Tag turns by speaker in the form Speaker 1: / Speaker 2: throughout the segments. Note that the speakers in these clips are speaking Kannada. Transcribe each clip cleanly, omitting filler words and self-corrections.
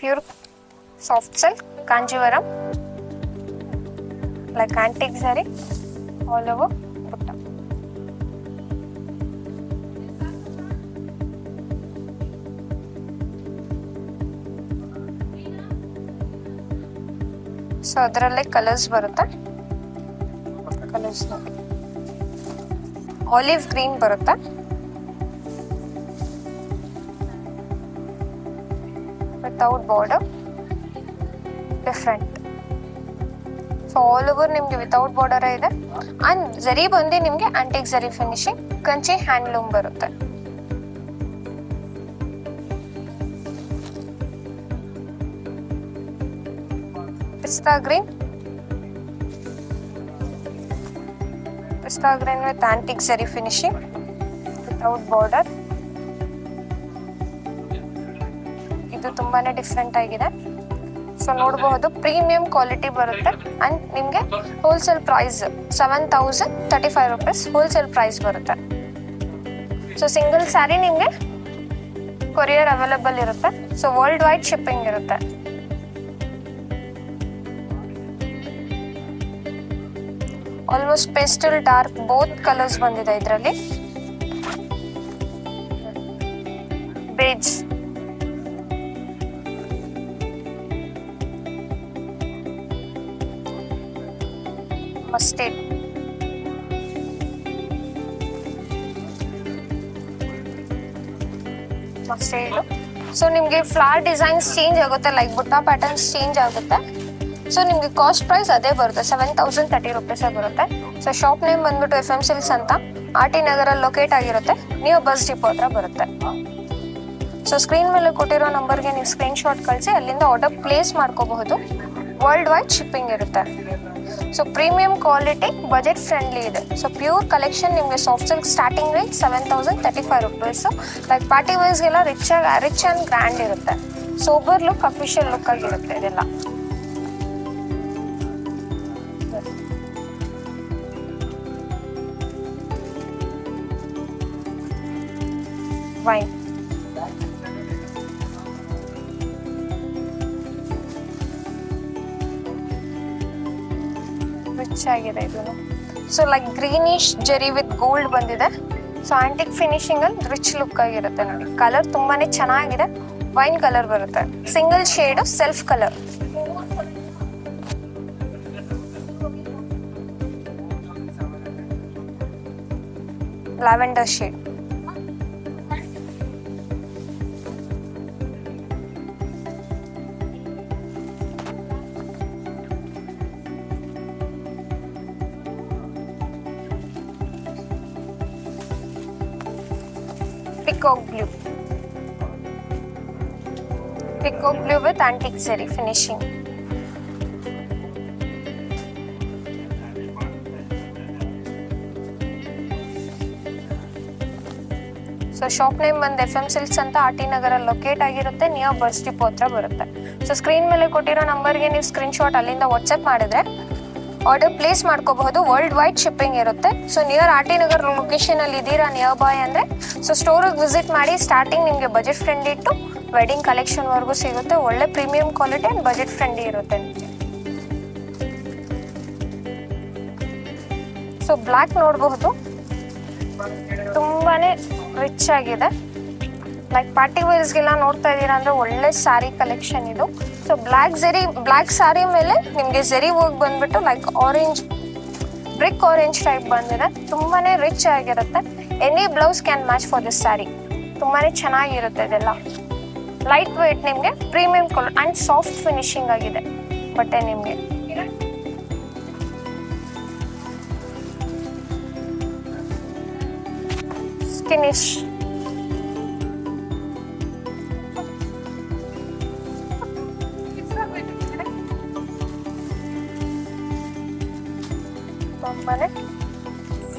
Speaker 1: Pure soft silk Kanjeevaram like antique saree all over butta. So ಅದರಲ್ಲೇ ಕಲರ್ಸ್ ಬರುತ್ತೆ. ಕಲರ್ಸ್ ಆಲಿವ್ ಗ್ರೀನ್ ಬರುತ್ತೆ, without border, different. So all over ನಿಮಗೆ ವಿತೌಟ್ ಬಾರ್ಡರ್ ಇದೆ. ಅಂಡ್ ಜರಿ ಬಂದು ನಿಮಗೆ antique zari finishing, Kanchi handloom ಬರುತ್ತೆ. Pista green with antique zari finishing, without border. ಇದು ತುಂಬಾನೇ ಡಿಫ್ರೆಂಟ್ ಆಗಿದೆ. ಸೊ ನೋಡಬಹುದು, ಪ್ರೀಮಿಯಂ ಕ್ವಾಲಿಟಿ ಬರುತ್ತೆ. ಅಂಡ್ ನಿಮಗೆ wholesale price 7035 rupees wholesale price ಬರುತ್ತೆ. ಸೊ ಸಿಂಗಲ್ ಸ್ಯಾರಿ ನಿಮಗೆ ಕೊರಿಯರ್ ಅವೈಲೇಬಲ್ ಇರುತ್ತೆ. ಸೊ ವರ್ಲ್ಡ್ ವೈಡ್ ಶಿಪ್ಪಿಂಗ್ ಇರುತ್ತೆ. Almost pastel dark both colours ಬಂದಿದೆ ಇದರಲ್ಲಿ. ಬೇಜ್, ಮಸ್ಟರ್ಡ್, ಸೊ ನಿಮಗೆ ಫ್ಲವರ್ ಡಿಸೈನ್ಸ್ ಚೇಂಜ್ ಆಗುತ್ತೆ, ಲೈಕ್ ಬುಟ್ಟ ಪ್ಯಾಟರ್ನ್ಸ್ ಚೇಂಜ್ ಆಗುತ್ತೆ. ಸೊ ನಿಮಗೆ ಕಾಸ್ಟ್ ಪ್ರೈಸ್ ಅದೇ ಬರುತ್ತೆ, 7030 ರೂಪೀಸ್ ಬರುತ್ತೆ. ಸೊ ಶಾಪ್ ನೇಮ್ ಬಂದ್ಬಿಟ್ಟು FM ಸಿಲ್ಕ್ಸ್ ಅಂತ, RT ನಗರಲ್ಲಿ ಲೊಕೇಟ್ ಆಗಿರುತ್ತೆ. ನೀವು ಬಸ್ ಡಿಪೋ ಹತ್ರ ಬರುತ್ತೆ. ಸೊ ಸ್ಕ್ರೀನ್ ಮೇಲೆ ಕೊಟ್ಟಿರೋ ನಂಬರ್ಗೆ ನೀವು ಸ್ಕ್ರೀನ್ ಶಾಟ್ ಕಳಿಸಿ ಅಲ್ಲಿಂದ ಆರ್ಡರ್ ಪ್ಲೇಸ್ ಮಾಡ್ಕೋಬಹುದು. ವರ್ಲ್ಡ್ ವೈಡ್ ಶಿಪ್ಪಿಂಗ್ ಇರುತ್ತೆ. So premium quality, budget friendly ಇದೆ. ಸೊ ಪ್ಯೂರ್ ಕಲೆಕ್ಷನ್ ನಿಮಗೆ soft silk starting range 7035 rupees. Like party ವೈಸ್ಗೆಲ್ಲ ರಿಚ್ ಆ್ಯಂಡ್ ಗ್ರ್ಯಾಂಡ್ ಇರುತ್ತೆ. ಸೋಬರ್ ಲುಕ್, ಅಫಿಷಿಯಲ್ ಲುಕ್ ಆಗಿರುತ್ತೆ ಇದೆಲ್ಲ. ವೈನ್, ರಿಚ್ ಆಗಿದೆ ಇದು. So like greenish zari with gold ಬಂದಿದೆ. ಸೊ ಆಂಟಿಕ್ ಫಿನಿಶಿಂಗ್ ಅಲ್ಲಿ ರಿಚ್ ಲುಕ್ ಆಗಿರುತ್ತೆ ನೋಡಿ. ಕಲರ್ ತುಂಬಾನೇ ಚೆನ್ನಾಗಿದೆ, ವೈನ್ ಕಲರ್ ಬರುತ್ತೆ. Single shade self colour. Lavender shade. Peacock blue with antique zari finishing. So shop name ಬಂದು FM ಸಿಲ್ಕ್ಸ್ ಅಂತ, RT ನಗರಲ್ಲಿ ಲೊಕೇಟ್ ಆಗಿರುತ್ತೆ. ನಿಯರ್ ಬಸ್ ಡಿಪೋ ಹತ್ರ ಬರುತ್ತೆ. ಸೊ ಸ್ಕ್ರೀನ್ ಮೇಲೆ ಕೊಟ್ಟಿರೋ ನಂಬರ್ಗೆ ನೀವು ಸ್ಕ್ರೀನ್ ಶಾಟ್ ಅಲ್ಲಿಂದ ವಾಟ್ಸ್ಆಪ್ ಮಾಡಿದ್ರೆ ಆರ್ಡರ್ ಪ್ಲೇಸ್ ಮಾಡ್ಕೋಬಹುದು. ವರ್ಲ್ಡ್ ವೈಡ್ ಶಿಪ್ಪಿಂಗ್ ಇರುತ್ತೆ. So near RT Nagar location ಅಲ್ಲಿ ಇದ್ದೀರಾ, ನಿಯರ್ ಬಾಯ್ ಅಂದ್ರೆ ಸೊ ಸ್ಟೋರಿಗೆ ವಿಸಿಟ್ ಮಾಡಿ. ಸ್ಟಾರ್ಟಿಂಗ್ ನಿಮಗೆ ಬಜೆಟ್ ಫ್ರೆಂಡ್ಲಿ ಇಟ್ಟು ವೆಡ್ಡಿಂಗ್ ಕಲೆಕ್ಷನ್ ವರೆಗೂ ಸಿಗುತ್ತೆ. ಒಳ್ಳೆ premium quality and budget friendly ಇರುತ್ತೆ ನಿಮಗೆ. ಸೊ ಬ್ಲ್ಯಾಕ್ ನೋಡಬಹುದು, ತುಂಬಾನೇ ರಿಚ್ ಆಗಿದೆ. ಲೈಕ್ ಪಾರ್ಟಿ ವೇರ್ಸ್ಗೆಲ್ಲ ನೋಡ್ತಾ ಇದ್ದೀರಾ ಅಂದ್ರೆ ಒಳ್ಳೆ ಸ್ಯಾರಿ ಕಲೆಕ್ಷನ್ ಇದು. ಸೊ ಬ್ಲ್ಯಾಕ್ ಸ್ಯಾರಿ ಮೇಲೆ ನಿಮಗೆ ಜೆರಿ ವರ್ಕ್ ಬಂದ್ಬಿಟ್ಟು like orange, brick orange type ಬಂದಿದೆ. ತುಂಬಾನೇ ರಿಚ್ ಆಗಿರುತ್ತೆ. Any blouse can match for this sari. ತುಂಬಾನೇ ಚೆನ್ನಾಗಿರುತ್ತೆ ಇದೆಲ್ಲ. ಲೈಟ್ ವೇಟ್, ನಿಮಗೆ premium colour and soft finishing ಆಗಿದೆ ಬಟ್ಟೆ ನಿಮಗೆ. Skinish,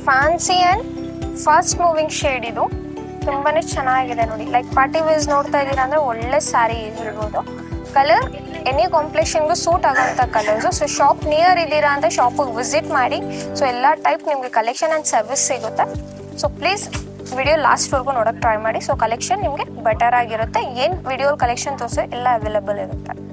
Speaker 1: fancy and fast moving shade ಇದು. ತುಂಬಾನೇ ಚೆನ್ನಾಗಿದೆ ನೋಡಿ. ಲೈಕ್ ಪಾರ್ಟಿ ವೇಸ್ ನೋಡ್ತಾ ಇದ್ದೀರಾ ಅಂದ್ರೆ ಒಳ್ಳೆ ಸ್ಯಾರಿ ಇರ್ಬೋದು. ಕಲರ್ ಎನಿ ಕಾಂಪ್ಲೆಕ್ಷನ್ಗೂ ಸೂಟ್ ಆಗೋಂಥ ಕಲರ್ಸು. ಸೊ ಶಾಪ್ ನಿಯರ್ ಇದ್ದೀರಾ ಅಂತ ಶಾಪಿಗೆ ವಿಸಿಟ್ ಮಾಡಿ. ಸೊ ಎಲ್ಲ ಟೈಪ್ ನಿಮಗೆ ಕಲೆಕ್ಷನ್ ಆ್ಯಂಡ್ ಸರ್ವಿಸ್ ಸಿಗುತ್ತೆ. ಸೊ ಪ್ಲೀಸ್ ವಿಡಿಯೋ ಲಾಸ್ಟ್ವರೆಗೂ ನೋಡೋಕೆ ಟ್ರೈ ಮಾಡಿ. ಸೊ ಕಲೆಕ್ಷನ್ ನಿಮಗೆ ಬೆಟರ್ ಆಗಿರುತ್ತೆ. ಏನು ವಿಡಿಯೋ ಕಲೆಕ್ಷನ್ ತೋರಿಸೋ ಎಲ್ಲ ಅವೈಲೇಬಲ್ ಇರುತ್ತೆ.